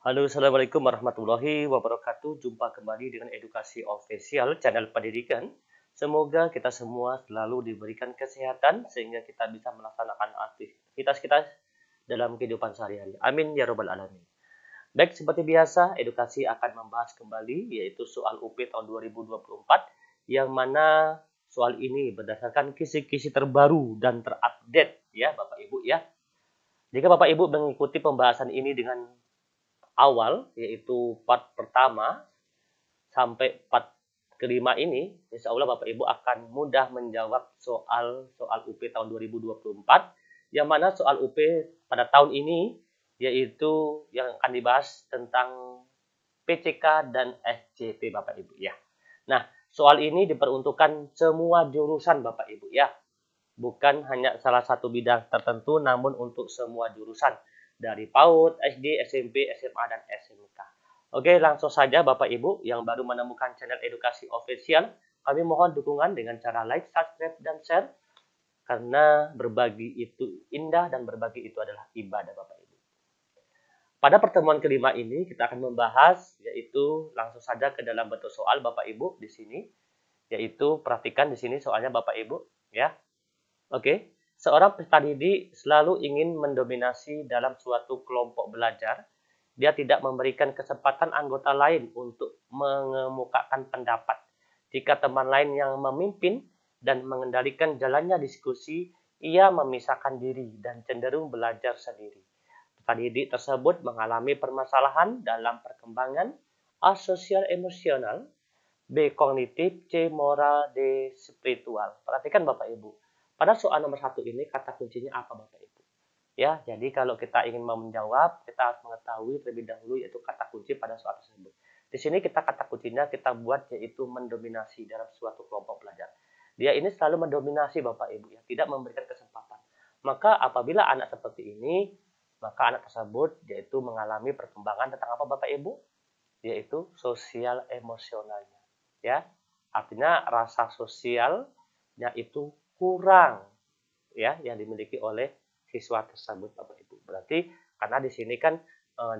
Halo, Assalamualaikum warahmatullahi wabarakatuh. Jumpa kembali dengan Edukasi Official, channel pendidikan. Semoga kita semua selalu diberikan kesehatan sehingga kita bisa melaksanakan aktivitas kita dalam kehidupan sehari-hari. Amin ya robbal alamin. Baik, seperti biasa, edukasi akan membahas kembali yaitu soal UP tahun 2024 yang mana soal ini berdasarkan kisi-kisi terbaru dan terupdate ya Bapak Ibu ya. Jika Bapak Ibu mengikuti pembahasan ini dengan awal, yaitu part pertama sampai part kelima ini, insya Allah Bapak Ibu akan mudah menjawab soal UP tahun 2024, yang mana soal UP pada tahun ini, yaitu yang akan dibahas tentang PCK dan SCP Bapak Ibu ya. Nah, soal ini diperuntukkan semua jurusan Bapak Ibu ya, bukan hanya salah satu bidang tertentu, namun untuk semua jurusan dari PAUD, SD, SMP, SMA, dan SMK. Oke, langsung saja Bapak Ibu yang baru menemukan channel Edukasi Official, kami mohon dukungan dengan cara like, subscribe, dan share, karena berbagi itu indah dan berbagi itu adalah ibadah Bapak Ibu. Pada pertemuan kelima ini kita akan membahas, yaitu langsung saja ke dalam bentuk soal Bapak Ibu di sini, yaitu perhatikan di sini soalnya Bapak Ibu ya. Oke, seorang peserta didik selalu ingin mendominasi dalam suatu kelompok belajar. Dia tidak memberikan kesempatan anggota lain untuk mengemukakan pendapat. Jika teman lain yang memimpin dan mengendalikan jalannya diskusi, ia memisahkan diri dan cenderung belajar sendiri. Peserta didik tersebut mengalami permasalahan dalam perkembangan A. Sosial emosional, B. Kognitif, C. Moral, D. Spiritual. Perhatikan Bapak Ibu. Pada soal nomor 1 ini kata kuncinya apa Bapak Ibu? Ya, jadi kalau kita ingin menjawab, kita harus mengetahui terlebih dahulu yaitu kata kunci pada soal tersebut. Di sini kata kuncinya kita buat yaitu mendominasi dalam suatu kelompok belajar. Dia ini selalu mendominasi Bapak Ibu ya, tidak memberikan kesempatan. Maka apabila anak seperti ini, maka anak tersebut yaitu mengalami perkembangan tentang apa Bapak Ibu? Yaitu sosial emosionalnya. Ya, artinya rasa sosialnya itu kurang ya yang dimiliki oleh siswa tersebut Bapak Ibu. Berarti karena di sini kan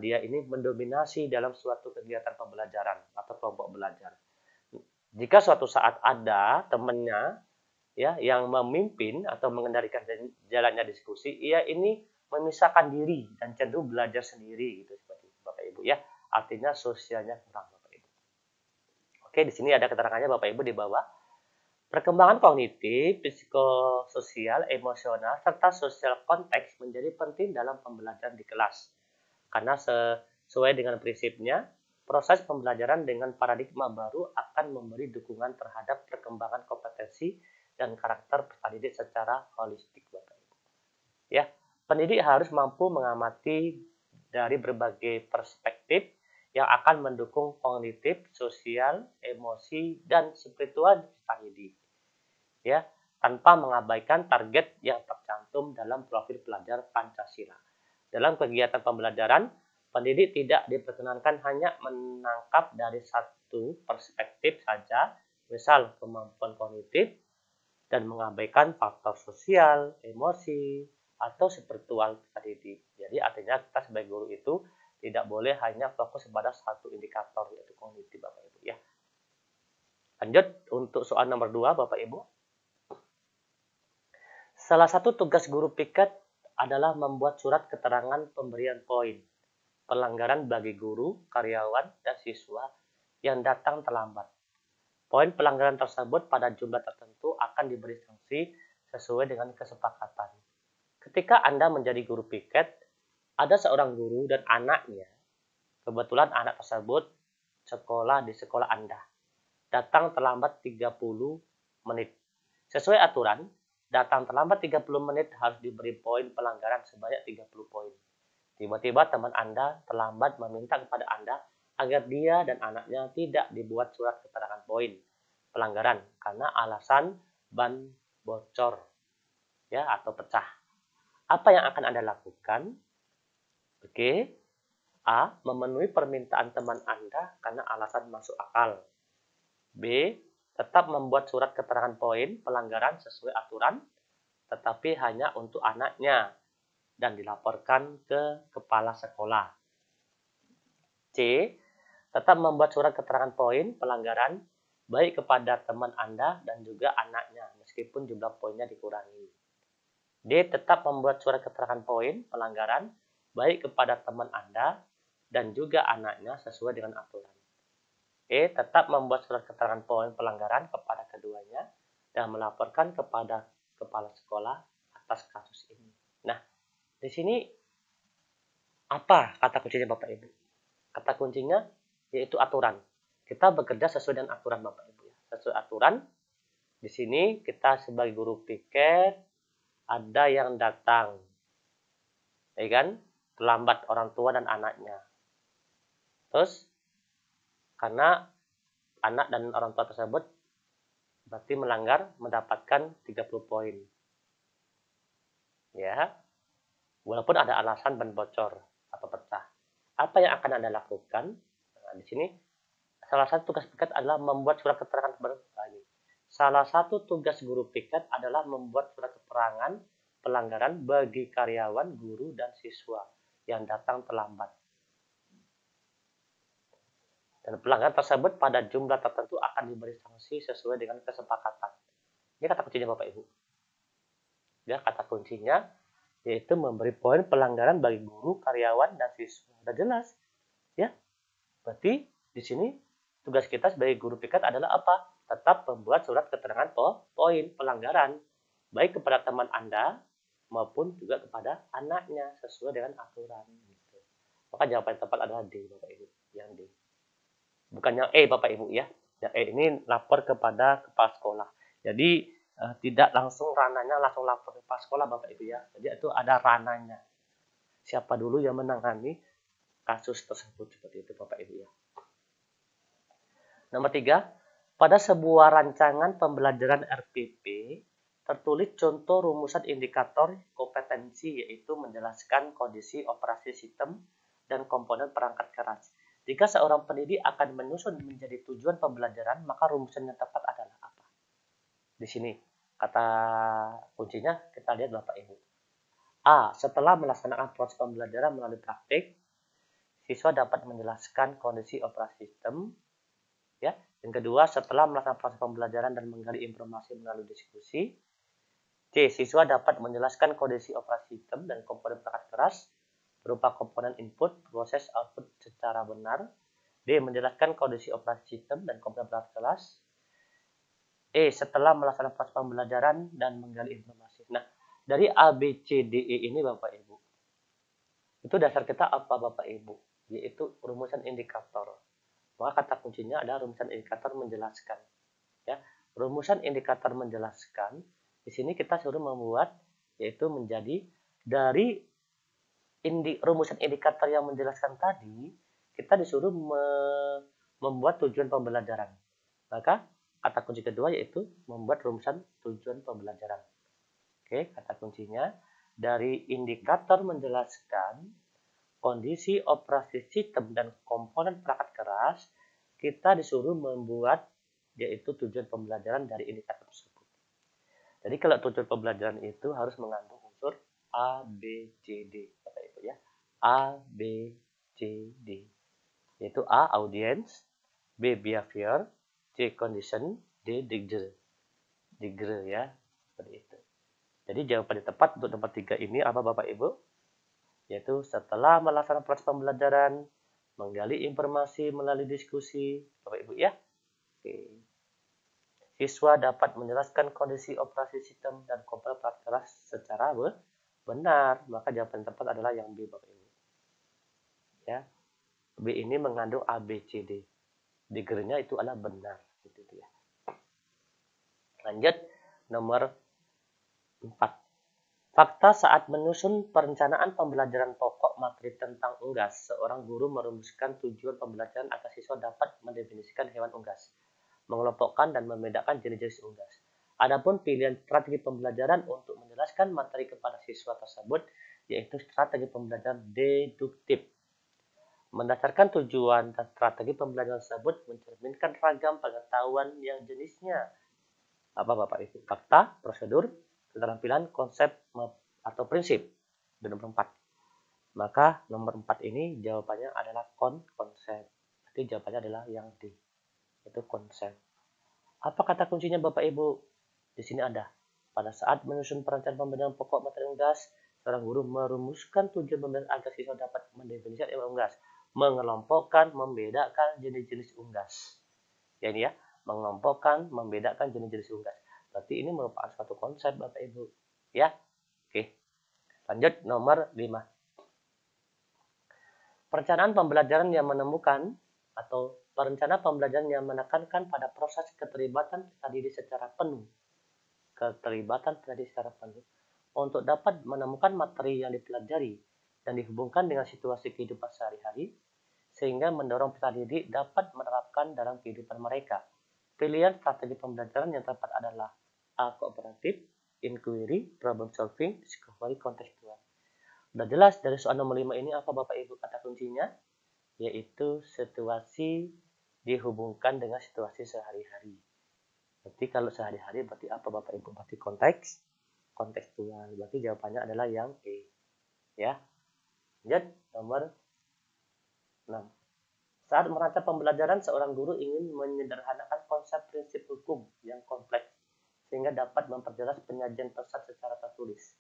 dia ini mendominasi dalam suatu kegiatan pembelajaran atau kelompok belajar. Jika suatu saat ada temannya ya yang memimpin atau mengendalikan jalannya diskusi, ia ini memisahkan diri dan cenderung belajar sendiri gitu seperti itu Bapak Ibu ya. Artinya sosialnya kurang Bapak Ibu. Oke, di sini ada keterangannya Bapak Ibu di bawah. Perkembangan kognitif, psikososial, emosional, serta sosial konteks menjadi penting dalam pembelajaran di kelas. Karena sesuai dengan prinsipnya, proses pembelajaran dengan paradigma baru akan memberi dukungan terhadap perkembangan kompetensi dan karakter peserta didik secara holistik, Bapak Ibu. Ya, pendidik harus mampu mengamati dari berbagai perspektif yang akan mendukung kognitif, sosial, emosi, dan spiritual peserta didik. Ya, tanpa mengabaikan target yang tercantum dalam profil pelajar Pancasila. Dalam kegiatan pembelajaran, pendidik tidak diperkenankan hanya menangkap dari satu perspektif saja, misal kemampuan kognitif, dan mengabaikan faktor sosial, emosi, atau spiritual pendidik. Jadi artinya kita sebagai guru itu tidak boleh hanya fokus pada satu indikator yaitu kognitif Bapak Ibu ya. Lanjut untuk soal nomor 2 Bapak Ibu. Salah satu tugas guru piket adalah membuat surat keterangan pemberian poin pelanggaran bagi guru, karyawan, dan siswa yang datang terlambat. Poin pelanggaran tersebut pada jumlah tertentu akan diberi sanksi sesuai dengan kesepakatan. Ketika Anda menjadi guru piket, ada seorang guru dan anaknya. Kebetulan anak tersebut sekolah di sekolah Anda. Datang terlambat 30 menit. Sesuai aturan, datang terlambat 30 menit harus diberi poin pelanggaran sebanyak 30 poin. Tiba-tiba teman Anda terlambat meminta kepada Anda agar dia dan anaknya tidak dibuat surat keterangan poin pelanggaran karena alasan ban bocor ya atau pecah. Apa yang akan Anda lakukan? Oke. A. Memenuhi permintaan teman Anda karena alasan masuk akal. B. Tetap membuat surat keterangan poin pelanggaran sesuai aturan, tetapi hanya untuk anaknya dan dilaporkan ke kepala sekolah. C. Tetap membuat surat keterangan poin pelanggaran baik kepada teman Anda dan juga anaknya, meskipun jumlah poinnya dikurangi. D. Tetap membuat surat keterangan poin pelanggaran baik kepada teman Anda dan juga anaknya sesuai dengan aturan. E. Tetap membuat surat keterangan poin pelanggaran kepada keduanya dan melaporkan kepada kepala sekolah atas kasus ini. Nah, di sini apa kata kuncinya Bapak Ibu? Kata kuncinya yaitu aturan. Kita bekerja sesuai dengan aturan Bapak Ibu ya. Sesuai aturan. Di sini kita sebagai guru piket ada yang datang, ya kan? Terlambat orang tua dan anaknya. Terus karena anak dan orang tua tersebut berarti melanggar mendapatkan 30 poin. Ya. Walaupun ada alasan ban bocor atau pecah. Apa yang akan Anda lakukan? Nah, di sini salah satu tugas piket adalah membuat surat keterangan Salah satu tugas guru piket adalah membuat surat keterangan pelanggaran bagi karyawan, guru, dan siswa yang datang terlambat. Dan pelanggaran tersebut pada jumlah tertentu akan diberi sanksi sesuai dengan kesepakatan. Ini kata kuncinya Bapak Ibu. Ya, kata kuncinya yaitu memberi poin pelanggaran bagi guru, karyawan, dan siswa. Sudah jelas, ya. Berarti di sini tugas kita sebagai guru piket adalah apa? Tetap membuat surat keterangan poin pelanggaran baik kepada teman Anda maupun juga kepada anaknya sesuai dengan aturan. Gitu. Maka jawaban yang tepat adalah D, Bapak Ibu. Yang D. Bukan yang E, Bapak Ibu ya. Yang E ini lapor kepada kepala sekolah. Jadi tidak langsung rananya langsung lapor ke kepala sekolah Bapak Ibu ya. Jadi itu ada rananya. Siapa dulu yang menangani kasus tersebut seperti itu Bapak Ibu ya. Nomor 3, pada sebuah rancangan pembelajaran RPP tertulis contoh rumusan indikator kompetensi yaitu menjelaskan kondisi operasi sistem dan komponen perangkat keras. Jika seorang pendidik akan menyusun menjadi tujuan pembelajaran, maka rumusan yang tepat adalah apa? Di sini kata kuncinya kita lihat Bapak Ibu. A. Setelah melaksanakan proses pembelajaran melalui praktik, siswa dapat menjelaskan kondisi operasi sistem. Ya. Yang kedua, setelah melaksanakan proses pembelajaran dan menggali informasi melalui diskusi. C. Siswa dapat menjelaskan kondisi operasi sistem dan komponen perangkat keras berupa komponen input, proses, output secara benar. D. Menjelaskan kondisi operasi sistem dan komponen perangkat keras. E. Setelah melaksanakan proses pembelajaran dan menggali informasi. Nah, dari A, B, C, D, E ini Bapak Ibu. Itu dasar kita apa Bapak Ibu? Yaitu rumusan indikator. Maka kata kuncinya adalah rumusan indikator menjelaskan. Ya, rumusan indikator menjelaskan. Di sini kita suruh membuat yaitu menjadi dari rumusan indikator yang menjelaskan tadi, kita disuruh membuat tujuan pembelajaran. Maka kata kunci kedua yaitu membuat rumusan tujuan pembelajaran. Oke, kata kuncinya dari indikator menjelaskan kondisi operasi sistem dan komponen perangkat keras, kita disuruh membuat yaitu tujuan pembelajaran dari indikator tersebut. Jadi kalau tujuan pembelajaran itu harus mengandung unsur A, B, C, D, Bapak Ibu ya. A, B, C, D. Yaitu A, audience, B, behavior, C, condition, D, degree ya. Seperti itu. Jadi jawaban yang tepat untuk nomor 3 ini apa Bapak Ibu? Yaitu setelah melaksanakan proses pembelajaran, menggali informasi melalui diskusi, Bapak Ibu ya. Oke. Siswa dapat menjelaskan kondisi operasi sistem dan komponen perangkat keras secara benar. Maka jawaban tepat adalah yang B, Bapak Ibu. Ya. B ini mengandung A, B, C, D. Degree-nya itu adalah benar. Gitu ya. Lanjut, nomor 4. Fakta saat menyusun perencanaan pembelajaran pokok materi tentang unggas, seorang guru merumuskan tujuan pembelajaran agar siswa dapat mendefinisikan hewan unggas, mengelompokkan dan membedakan jenis-jenis unggas. Adapun pilihan strategi pembelajaran untuk menjelaskan materi kepada siswa tersebut, yaitu strategi pembelajaran deduktif. Mendasarkan tujuan dan strategi pembelajaran tersebut mencerminkan ragam pengetahuan yang jenisnya apa Bapak Ibu? Fakta, prosedur, keterampilan, konsep atau prinsip. Dan nomor 4. Maka nomor 4 ini jawabannya adalah konsep. Jadi jawabannya adalah yang D, itu konsep. Apa kata kuncinya Bapak Ibu? Di sini ada. Pada saat menyusun perencanaan pembelajaran pokok materi unggas, seorang guru merumuskan tujuan pembelajaran agar siswa dapat mendefinisikan ilmu unggas, mengelompokkan, membedakan jenis-jenis unggas. Ya ini ya, mengelompokkan, membedakan jenis-jenis unggas. Berarti ini merupakan suatu konsep Bapak Ibu. Ya. Oke. Lanjut nomor 5. Perencanaan pembelajaran yang menemukan atau perencanaan pembelajaran yang menekankan pada proses keterlibatan peserta didik secara penuh. Keterlibatan peserta didik secara penuh untuk dapat menemukan materi yang dipelajari dan dihubungkan dengan situasi kehidupan sehari-hari sehingga mendorong peserta didik dapat menerapkan dalam kehidupan mereka. Pilihan strategi pembelajaran yang tepat adalah A. Kooperatif, inquiry, problem solving, discovery, kontekstual. Udah jelas dari soal nomor 5 ini apa Bapak Ibu kata kuncinya? Yaitu situasi dihubungkan dengan situasi sehari-hari. Berarti kalau sehari-hari berarti apa Bapak Ibu? Berarti kontekstual. Berarti jawabannya adalah yang E. Ya. Lanjut nomor 6. Saat merancang pembelajaran, seorang guru ingin menyederhanakan konsep prinsip hukum yang kompleks sehingga dapat memperjelas penyajian pesan secara tertulis.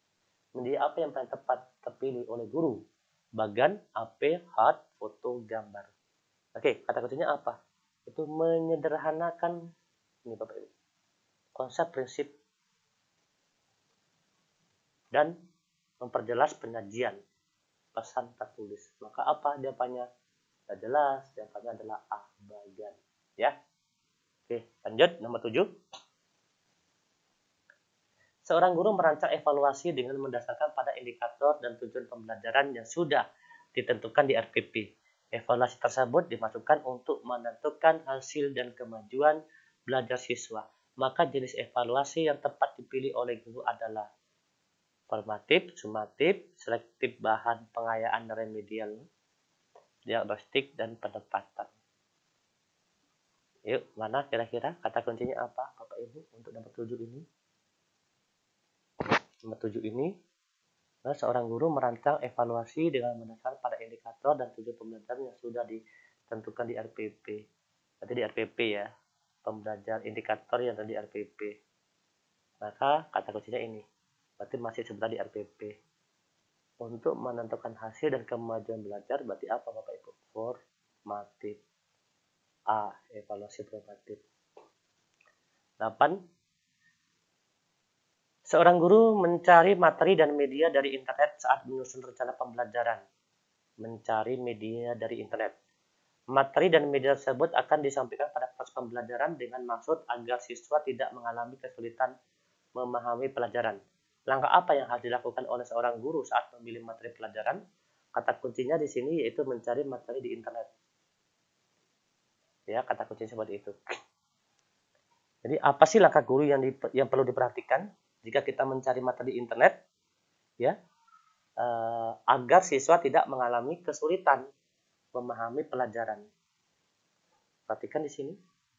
Media apa yang paling tepat terpilih oleh guru? Bagan, AP, hard, foto, gambar. Oke, kata kuncinya apa? Itu menyederhanakan ini Bapak Ibu. Konsep prinsip dan memperjelas penyajian pesan tertulis. Maka apa jawabannya? Sudah jelas, jawabannya adalah A, bagan. Ya. Oke, lanjut nomor 7. Seorang guru merancang evaluasi dengan mendasarkan pada indikator dan tujuan pembelajaran yang sudah ditentukan di RPP. Evaluasi tersebut dimasukkan untuk menentukan hasil dan kemajuan belajar siswa. Maka jenis evaluasi yang tepat dipilih oleh guru adalah formatif, sumatif, selektif bahan pengayaan remedial, diagnostik, dan penempatan. Yuk, mana kira-kira kata kuncinya apa Bapak Ibu untuk nomor 7 ini? Nomor 7 ini, seorang guru merancang evaluasi dengan mendasar pada indikator dan tujuan pembelajaran yang sudah ditentukan di RPP. Berarti di RPP ya, pembelajaran indikator yang ada di RPP. Maka kata kuncinya ini, berarti masih sebentar di RPP. Untuk menentukan hasil dan kemajuan belajar, berarti apa Bapak Ibu? Formatif. A, evaluasi formatif. 8. Seorang guru mencari materi dan media dari internet saat menyusun rencana pembelajaran. Mencari media dari internet. Materi dan media tersebut akan disampaikan pada proses pembelajaran dengan maksud agar siswa tidak mengalami kesulitan memahami pelajaran. Langkah apa yang harus dilakukan oleh seorang guru saat memilih materi pelajaran? Kata kuncinya di sini yaitu mencari materi di internet. Ya, kata kuncinya seperti itu. Jadi apa sih langkah guru yang perlu diperhatikan jika kita mencari materi di internet, ya, agar siswa tidak mengalami kesulitan memahami pelajaran. Perhatikan di sini.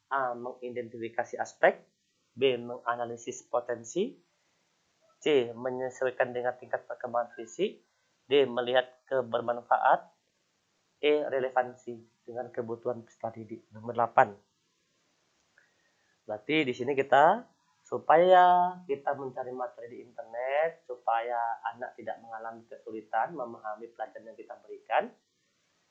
A. Mengidentifikasi aspek. B. Menganalisis potensi. C. Menyesuaikan dengan tingkat perkembangan fisik. D. Melihat kebermanfaat. E. Relevansi dengan kebutuhan peserta didik. Nomor 8. Berarti di sini supaya kita mencari materi di internet, supaya anak tidak mengalami kesulitan memahami pelajaran yang kita berikan,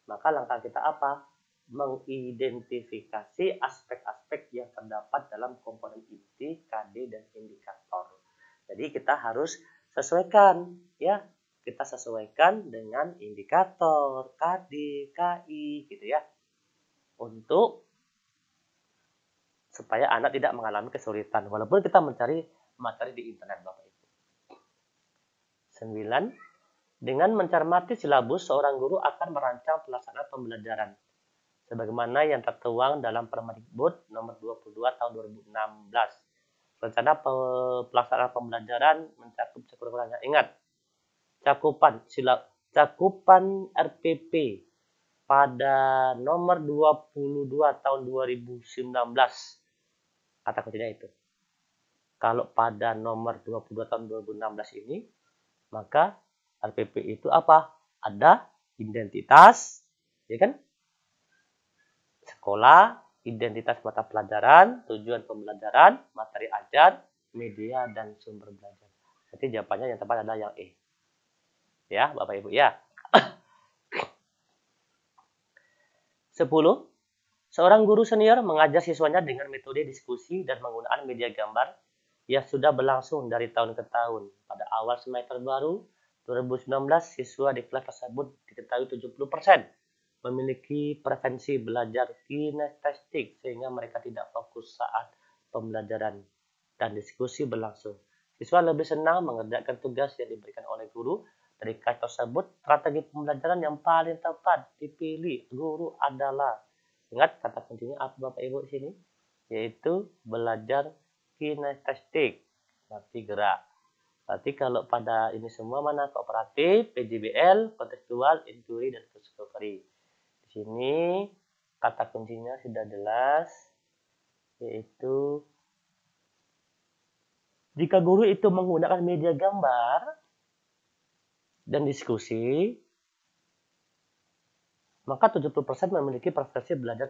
maka langkah kita apa? Mengidentifikasi aspek-aspek yang terdapat dalam komponen inti, KD, dan indikator. Jadi kita harus sesuaikan, ya. Kita sesuaikan dengan indikator, KD, KI, gitu ya. Supaya anak tidak mengalami kesulitan walaupun kita mencari materi di internet Bapak Ibu. 9. Dengan mencermati silabus, seorang guru akan merancang pelaksanaan pembelajaran sebagaimana yang tertuang dalam Permendikbud nomor 22 tahun 2016. Rencana pelaksanaan pembelajaran mencakup sekurang-kurangnya. Ingat, cakupan RPP pada nomor 22 tahun 2019. Kata kuncinya itu. Kalau pada nomor 22 tahun 2016 ini, maka RPP itu apa? ada identitas, ya kan? Sekolah, identitas mata pelajaran, tujuan pembelajaran, materi ajar, media, dan sumber belajar. Jadi jawabannya yang tepat adalah yang E. Ya, Bapak Ibu ya. 10. Seorang guru senior mengajar siswanya dengan metode diskusi dan menggunakan media gambar yang sudah berlangsung dari tahun ke tahun. Pada awal semester baru 2019, siswa di kelas tersebut diketahui 70% memiliki preferensi belajar kinestetik sehingga mereka tidak fokus saat pembelajaran dan diskusi berlangsung. Siswa lebih senang mengerjakan tugas yang diberikan oleh guru. Dari kelas tersebut, strategi pembelajaran yang paling tepat dipilih guru adalah, ingat kata kuncinya apa Bapak Ibu di sini? Yaitu belajar kinestetik, berarti gerak. Berarti kalau pada ini semua mana? Kooperatif, PJBL, kontekstual, inquiry, dan discovery. Di sini kata kuncinya sudah jelas, yaitu jika guru itu menggunakan media gambar dan diskusi, maka 70% memiliki preferensi belajar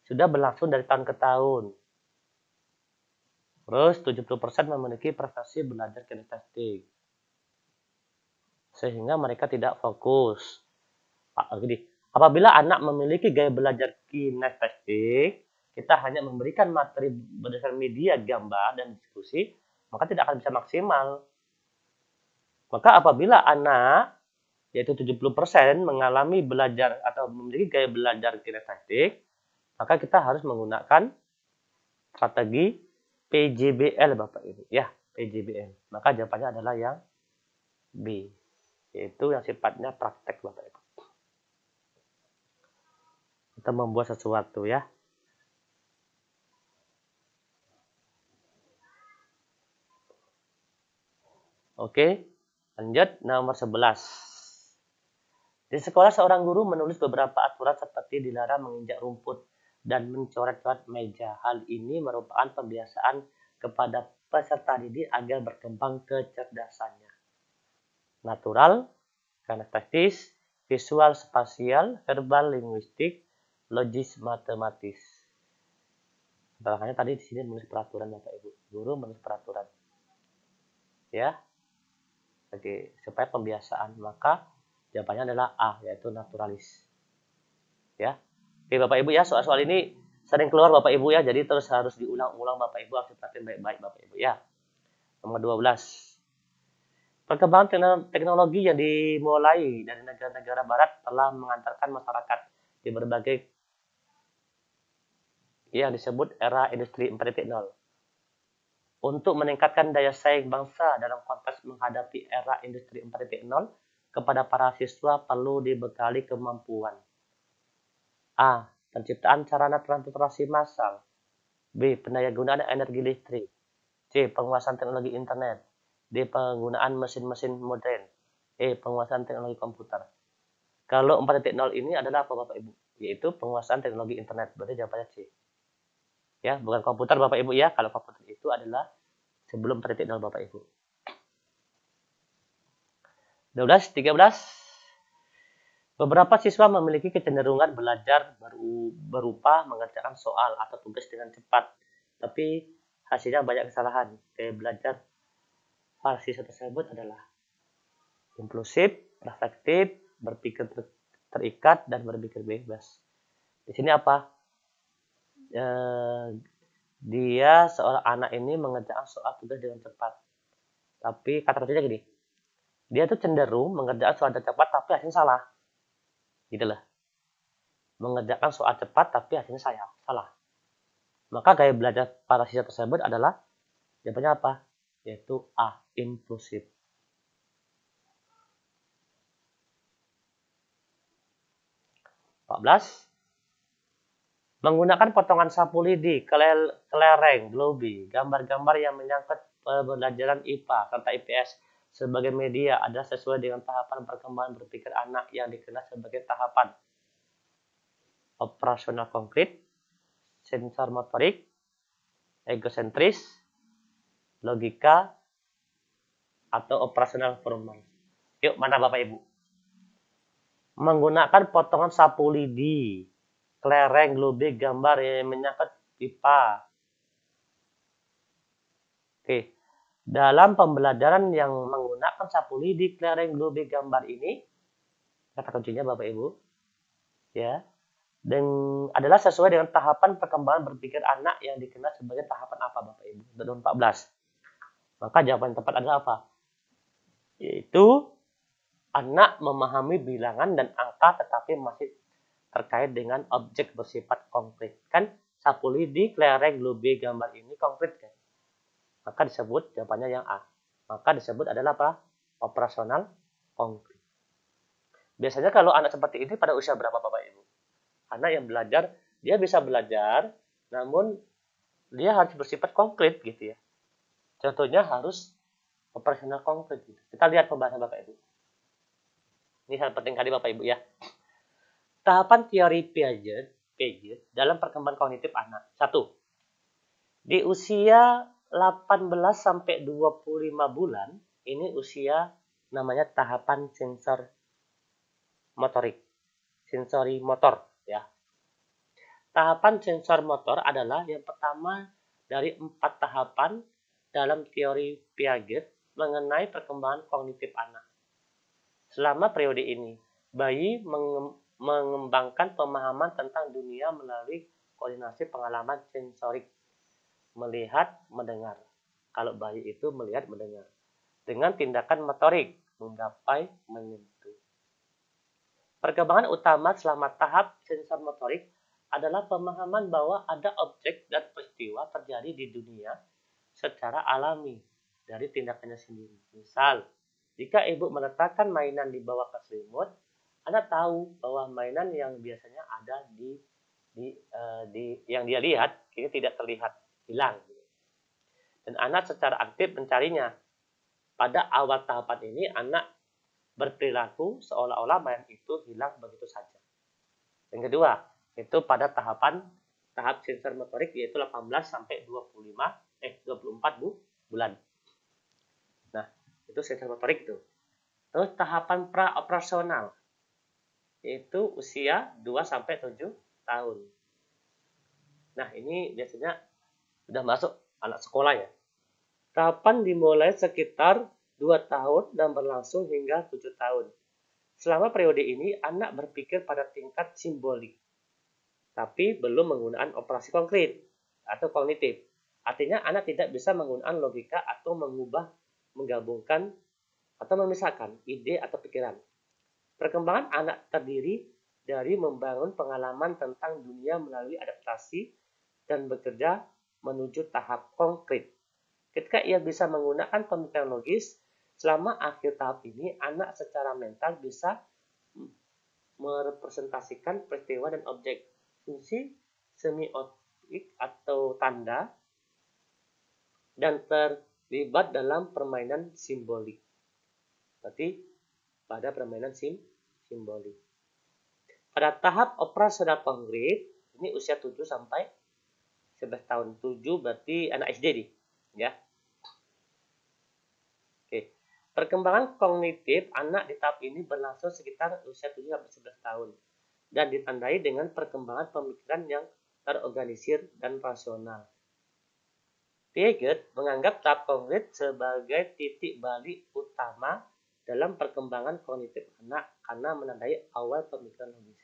sudah berlangsung dari tahun ke tahun. Terus 70% memiliki preferensi belajar kinestetik. Sehingga mereka tidak fokus. Jadi, apabila anak memiliki gaya belajar kinestetik, kita hanya memberikan materi berdasarkan media gambar dan diskusi, maka tidak akan bisa maksimal. Maka apabila anak, yaitu 70% mengalami belajar atau memiliki gaya belajar kinestetik, maka kita harus menggunakan strategi PJBL Bapak Ibu. Ya, PJBL. Maka jawabannya adalah yang B, yaitu yang sifatnya praktek Bapak Ibu. Kita membuat sesuatu ya. Oke, lanjut nomor 11. Di sekolah seorang guru menulis beberapa aturan seperti dilarang menginjak rumput dan mencoret-coret meja. Hal ini merupakan pembiasaan kepada peserta didik agar berkembang kecerdasannya. Natural, kinestetis, visual spasial, verbal linguistik, logis matematis. Makanya tadi di sini menulis peraturan Bapak Ibu. Guru menulis peraturan. Ya. Oke, supaya pembiasaan, maka jawabannya adalah A, yaitu naturalis. Ya. Oke, Bapak Ibu ya, soal-soal ini sering keluar Bapak Ibu ya, jadi terus harus diulang-ulang Bapak Ibu, harus perhatiin baik-baik Bapak Ibu ya. Nomor 12. Perkembangan teknologi yang dimulai dari negara-negara barat telah mengantarkan masyarakat di berbagai yang disebut era industri 4.0. Untuk meningkatkan daya saing bangsa dalam konteks menghadapi era industri 4.0, kepada para siswa perlu dibekali kemampuan A. Penciptaan sarana transportasi massal. B. Pendayagunaan energi listrik. C. Penguasaan teknologi internet. D. Penggunaan mesin-mesin modern. E. Penguasaan teknologi komputer. Kalau 4.0 ini adalah apa Bapak Ibu? Yaitu penguasaan teknologi internet. Berarti jawabannya C. Ya, bukan komputer Bapak Ibu ya. Kalau komputer itu adalah sebelum 4.0 Bapak Ibu. 12, 13. Beberapa siswa memiliki kecenderungan belajar berupa mengerjakan soal atau tugas dengan cepat, tapi hasilnya banyak kesalahan. Gaya belajar para siswa tersebut adalah impulsif, reflektif, berpikir terikat, dan berpikir bebas. Di sini apa? Dia seorang anak ini mengerjakan soal tugas dengan cepat, tapi kata-katanya gini, dia tuh cenderung mengerjakan soal cepat tapi hasilnya salah. Gitu lah. Mengerjakan soal cepat tapi hasilnya salah. Maka gaya belajar para siswa tersebut adalah jawabannya apa? Yaitu A, impulsif. Menggunakan potongan sapu lidi, kelereng, globi, gambar-gambar yang menyangkut pembelajaran IPA serta IPS sebagai media adalah sesuai dengan tahapan perkembangan berpikir anak yang dikenal sebagai tahapan operasional konkret, sensor motorik, egosentris, logika, atau operasional formal. Yuk, mana Bapak Ibu? Menggunakan potongan sapu lidi, kelereng, lubang, gambar yang menyangkut pipa. Oke. Dalam pembelajaran yang menggunakan sapu lidi, kelereng, lubang, gambar ini, kata kuncinya Bapak Ibu, ya, dan adalah sesuai dengan tahapan perkembangan berpikir anak yang dikenal sebagai tahapan apa Bapak Ibu? Tahun 14. Maka jawaban tepat adalah apa? Yaitu anak memahami bilangan dan angka tetapi masih terkait dengan objek bersifat konkret. Kan sapu lidi, kelereng, lubang, gambar ini konkret kan? Maka disebut jawabannya yang A. Maka disebut adalah apa? Operasional konkret. Biasanya kalau anak seperti ini pada usia berapa Bapak Ibu? Anak yang belajar, dia bisa belajar, namun dia harus bersifat konkret gitu ya. Contohnya harus operasional konkret. Gitu. Kita lihat pembahasan Bapak Ibu. Ini hal penting kali Bapak Ibu ya. Tahapan teori Piaget dalam perkembangan kognitif anak. 1. Di usia 18 sampai 25 bulan, ini usia namanya tahapan sensor motorik. Sensori motor ya. Tahapan sensor motor adalah yang pertama dari 4 tahapan dalam teori Piaget mengenai perkembangan kognitif anak. Selama periode ini, bayi mengembangkan pemahaman tentang dunia melalui koordinasi pengalaman sensorik, melihat, mendengar. Kalau bayi itu melihat, mendengar. Dengan tindakan motorik, menggapai, menyentuh. Perkembangan utama selama tahap sensor motorik adalah pemahaman bahwa ada objek dan peristiwa terjadi di dunia secara alami dari tindakannya sendiri. Misal, jika ibu meletakkan mainan di bawah selimut, Anak tahu bahwa mainan yang biasanya ada yang dia lihat ini tidak terlihat, hilang. Dan anak secara aktif mencarinya. Pada awal tahapan ini, anak berperilaku seolah-olah mainan itu hilang begitu saja. Yang kedua, itu pada tahap sensor motorik yaitu 18 sampai 24 bulan. Nah, itu sensor motorik itu. Terus tahapan pra-operasional yaitu usia 2 sampai 7 tahun. Nah, ini biasanya sudah masuk anak sekolah ya. Tahapan dimulai sekitar 2 tahun dan berlangsung hingga 7 tahun. Selama periode ini, anak berpikir pada tingkat simbolik, tapi belum menggunakan operasi konkret atau kognitif. Artinya, anak tidak bisa menggunakan logika atau menggabungkan atau memisahkan ide atau pikiran. Perkembangan anak terdiri dari membangun pengalaman tentang dunia melalui adaptasi dan bekerja menuju tahap konkret. Ketika ia bisa menggunakan pemikiran logis, selama akhir tahap ini, anak secara mental bisa merepresentasikan peristiwa dan objek. Fungsi semiotik atau tanda dan terlibat dalam permainan simbolik. Berarti pada permainan simbolik. Pada tahap operasional konkret, ini usia 7 sampai 11 tahun. 7 berarti anak SD nih, ya. Oke. Perkembangan kognitif anak di tahap ini berlangsung sekitar usia 7 sampai 11 tahun dan ditandai dengan perkembangan pemikiran yang terorganisir dan rasional. Piaget menganggap tahap kognitif sebagai titik balik utama dalam perkembangan kognitif anak karena menandai awal pemikiran logis.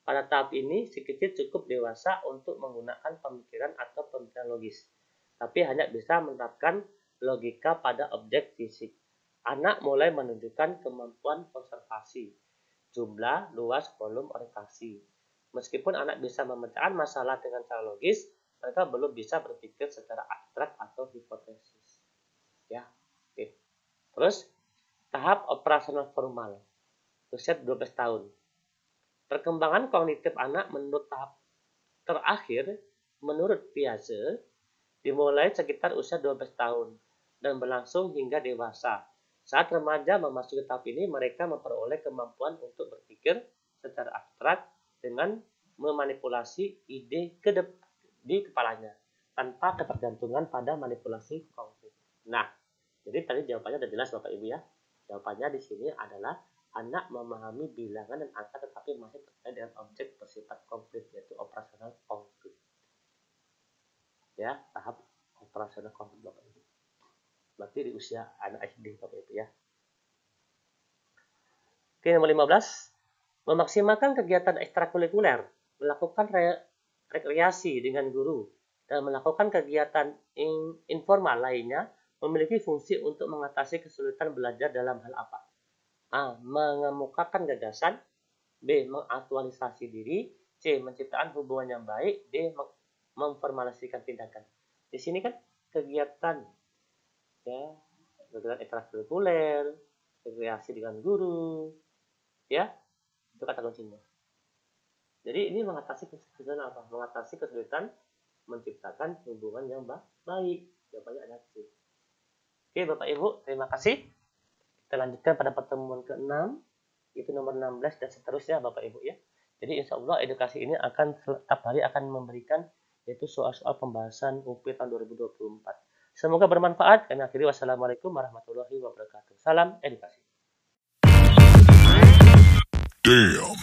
Pada tahap ini, si kecil cukup dewasa untuk menggunakan pemikiran atau pemikiran logis, tapi hanya bisa menerapkan logika pada objek fisik. Anak mulai menunjukkan kemampuan konservasi, jumlah, luas, volume, orientasi. Meskipun anak bisa memecahkan masalah dengan cara logis, mereka belum bisa berpikir secara abstrak atau hipotesis. Ya, oke. Terus tahap operasional formal, usia 12 tahun. Perkembangan kognitif anak menurut tahap terakhir, menurut Piaget, dimulai sekitar usia 12 tahun dan berlangsung hingga dewasa. Saat remaja memasuki tahap ini, mereka memperoleh kemampuan untuk berpikir secara abstrak dengan memanipulasi ide di kepalanya tanpa ketergantungan pada manipulasi konkret. Nah, jadi tadi jawabannya sudah jelas Bapak Ibu ya. Jawabannya di sini adalah anak memahami bilangan dan angka tetapi masih terkait dengan objek bersifat konkret, yaitu operasional konkret. Ya, tahap operasional konkret Bapak Ibu. Berarti di usia anak SD Bapak Ibu ya. Oke, nomor 15. Memaksimalkan kegiatan ekstrakurikuler, melakukan rekreasi dengan guru, dan melakukan kegiatan informal lainnya memiliki fungsi untuk mengatasi kesulitan belajar dalam hal apa? A. Mengemukakan gagasan. B. Mengaktualisasi diri. C. Menciptakan hubungan yang baik. D. Memformulasikan tindakan. Di sini kan kegiatan ya, kegiatan ekstrakurikuler, rekreasi dengan guru, ya, itu kata kuncinya. Jadi ini mengatasi kesulitan apa? Mengatasi kesulitan menciptakan hubungan yang baik. Jawabannya ada C. Oke Bapak Ibu, terima kasih. Kita lanjutkan pada pertemuan ke-6, itu nomor 16 dan seterusnya Bapak Ibu ya. Jadi insya Allah edukasi ini akan setiap hari akan memberikan yaitu soal-soal pembahasan UP tahun 2024. Semoga bermanfaat. Kami akhiri, wassalamualaikum warahmatullahi wabarakatuh. Salam edukasi. Damn.